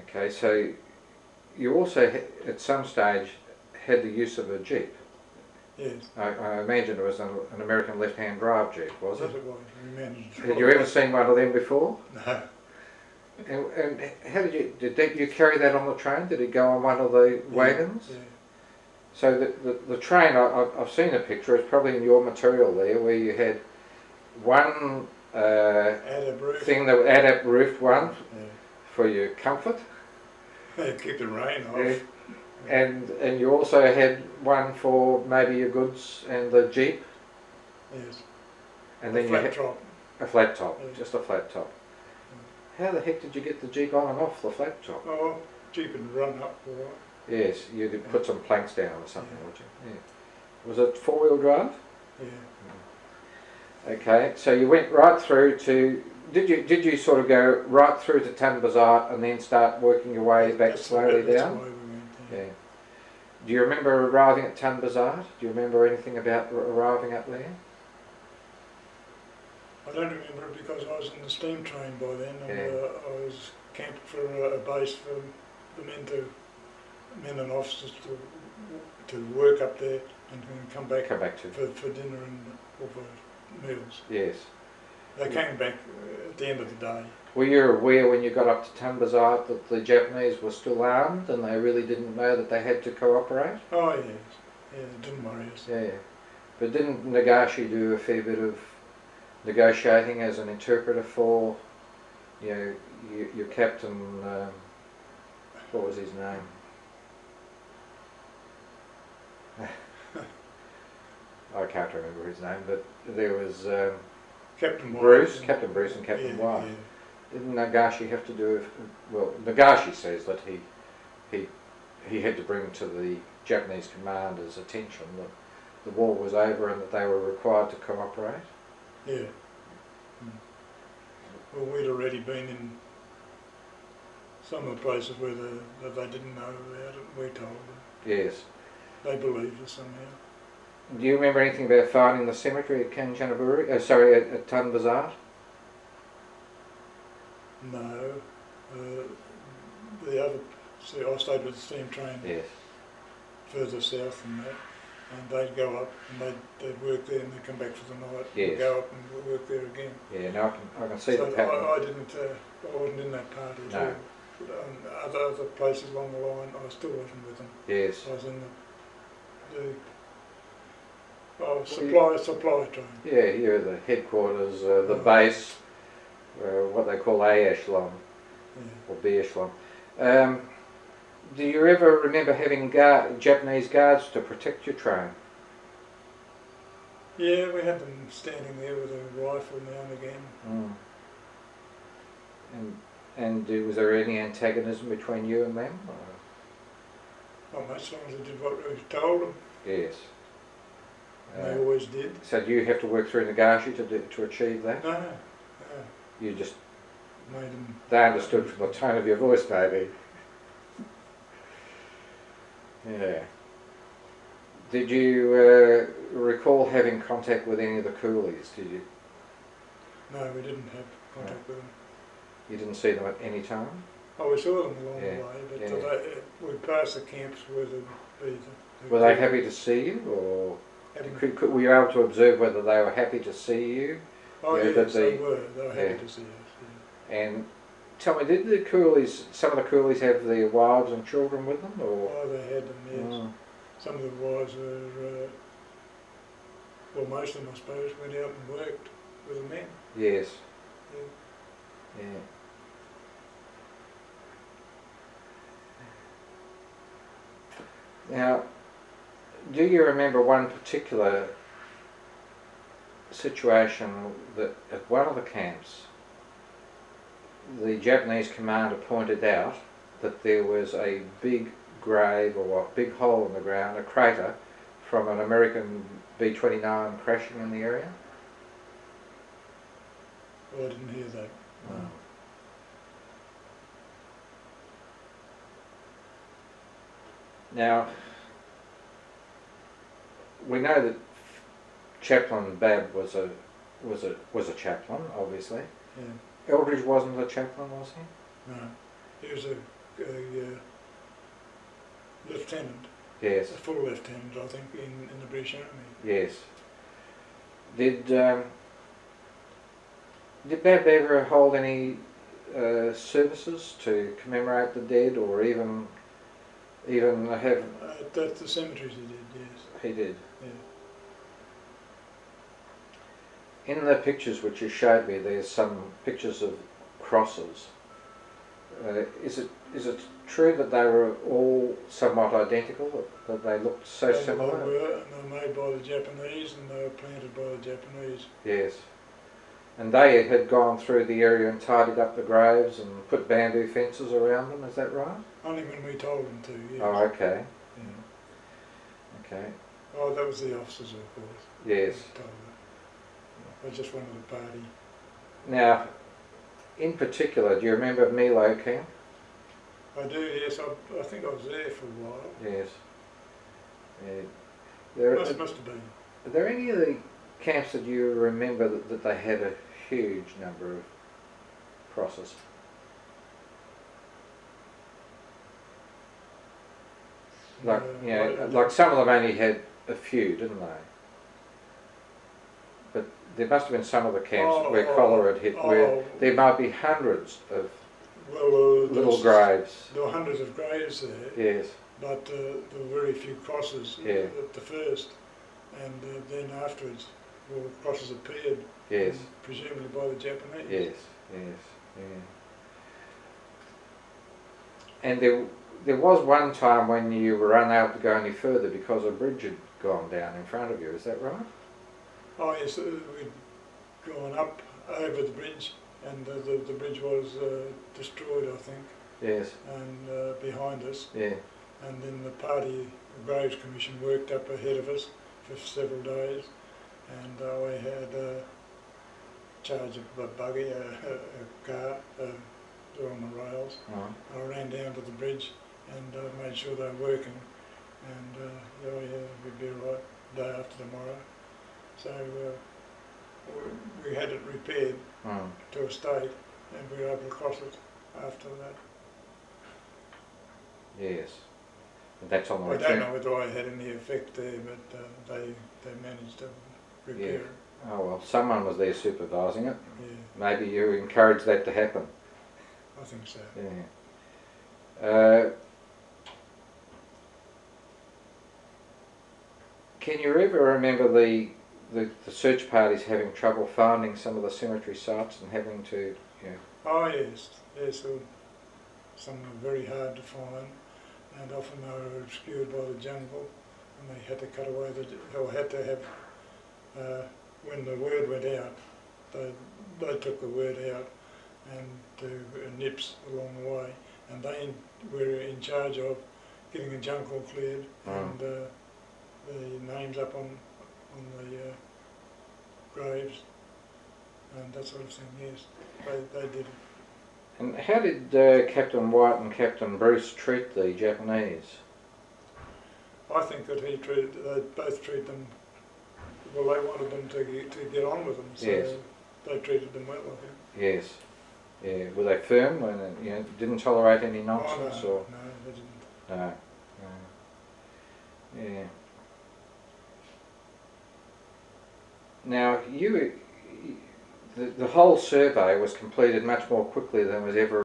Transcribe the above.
Okay, so you also at some stage had the use of a jeep. Yes. I imagine it was an American left-hand drive jeep, was it? Yes, it was. We managed. Had you ever seen one of them before? No. And how did you carry that on the train? Did it go on one of the wagons? Yeah. So the train, I've seen a picture, it's probably in your material there, where you had one thing that ad-up roofed one for your comfort. Keep the rain off. Yeah. And you also had one for maybe your goods and the jeep. Yes. And then flat top. A flat top, Yeah. just a flat top. How the heck did you get the jeep on and off the flat top? Oh, jeep and run up all right. Yes, you'd put some planks down or something, would you? Yeah. Was it four-wheel drive? Yeah. Okay, so you went right through to. Did you sort of go right through to Tan Bazaar and then start working your way back slowly down? That's the way we went. Yeah. Do you remember arriving at Tan Bazaar? Do you remember anything about arriving up there? I don't remember it because I was in the steam train by then, and Yeah. I was camped for a base for the men and officers to work up there and then come back to for dinner and or for meals. Yes. They came back at the end of the day. Were you aware when you got up to Tan Bazaar that the Japanese were still armed and they really didn't know that they had to cooperate? Oh yes, yeah, it didn't worry us. Yeah, but didn't Nagashi do a fair bit of negotiating as an interpreter for, you know, your captain? What was his name? I can't remember his name, but there was Captain Bruce, Captain Bruce, and Captain White. Yeah. Didn't Nagashi have to do? Well, Nagashi says that he had to bring to the Japanese commander's attention that the war was over and that they were required to cooperate. Yeah. Well, we'd already been in some of the places where that they didn't know about it. We told them. Yes. They believed us somehow. Do you remember anything about finding the cemetery at Kanchanaburi? At Tan Bazaar? No. The other, see, I stayed with the steam train further south than that, and they'd go up and they'd work there and they'd come back for the night. Yes. And go up and work there again. Yeah, no, I can see so the pattern. I wasn't in that party at all. But other places along the line, I still wasn't with them. Yes. I was in the supply train. Yeah, you're the headquarters, the base, what they call A echelon, or B echelon. Do you ever remember having Japanese guards to protect your train? Yeah, we had them standing there with a rifle now and again. And was there any antagonism between you and them? Not much, as long as they did what we told them. Yes. And they always did. So do you have to work through Nagashi to achieve that? No. You just made them. They understood from the tone of your voice, maybe. Yeah. Did you recall having contact with any of the coolies? Did you? No, we didn't have contact with them. You didn't see them at any time? Oh, we saw them along the way, but we passed the camps where were they happy to see you, or were you able to observe whether they were happy to see you? Oh yes, they were. They were happy to see us. Yeah. And tell me, did the coolies, some of the coolies have their wives and children with them, or? Oh, they had them. Yes. Some of the wives were, well, most of them, I suppose, went out and worked with the men. Yes. Yeah. Yeah. Now, do you remember one particular situation that at one of the camps the Japanese commander pointed out that there was a big grave or a big hole in the ground, a crater, from an American B-29 crashing in the area? Well, I didn't hear that. No. Now, we know that Chaplain Babb was a chaplain, obviously. Yeah. Eldridge wasn't a chaplain, was he? No, he was a lieutenant, Yes. a full lieutenant, I think, in the British Army. Yes. Did Bab ever hold any services to commemorate the dead, or even have? At the cemeteries he did, yes. He did. Yeah. In the pictures which you showed me, there's some pictures of crosses. Is it true that they were all somewhat identical, that they looked so similar? They were, and they were made by the Japanese, and they were planted by the Japanese. Yes. And they had gone through the area and tidied up the graves and put bamboo fences around them, is that right? Only when we told them to, yes. Oh, okay. Yeah. Okay. Oh, that was the officers, of course. Yes. I just wanted a party. Now, in particular, do you remember Milo Camp? I do, yes. I think I was there for a while. Yes. Must have been. Are there any of the camps that you remember that they had a huge number of crosses? Like, you know, like some of them only had a few, didn't they? But there must have been some of the camps where cholera had hit, where there might be hundreds of little graves. There were hundreds of graves there. Yes. But there were very few crosses at the first, and then afterwards, well, crosses appeared. Yes. Presumably by the Japanese. Yes. Yes. Yeah. And there was one time when you were unable to go any further because a bridge had gone down in front of you. Is that right? Oh yes, we'd gone up over the bridge, and the bridge was destroyed, I think. Yes. And behind us. Yeah. And then the party, the Graves Commission, worked up ahead of us for several days, and I had charge of a buggy, a car, on the rails. I ran down to the bridge and made sure they were working, and we'd be all right day after tomorrow. So we had it repaired to a state, and we were able to cross it after that. Yes. And that's on the I don't know whether I had any effect there, but they managed to repair it. Oh well, someone was there supervising it. Yeah. Maybe you encouraged that to happen. I think so. Yeah. Can you ever remember the search parties having trouble finding some of the cemetery sites and having to, you know? Oh yes, yes. Some were very hard to find, and often they were obscured by the jungle, and they had to cut away or had to have. When the word went out, they took the word out and to nips along the way, and they were in charge of getting the jungle cleared and the names up on the graves and that sort of thing. Yes, they did it. And how did Captain White and Captain Bruce treat the Japanese? I think that they both treated them. Well, they wanted them to get on with them, so they treated them well, I think. Yes. Yeah. Were they firm and didn't tolerate any nonsense? Oh, no, they didn't. No. Yeah. Now the whole survey was completed much more quickly than was ever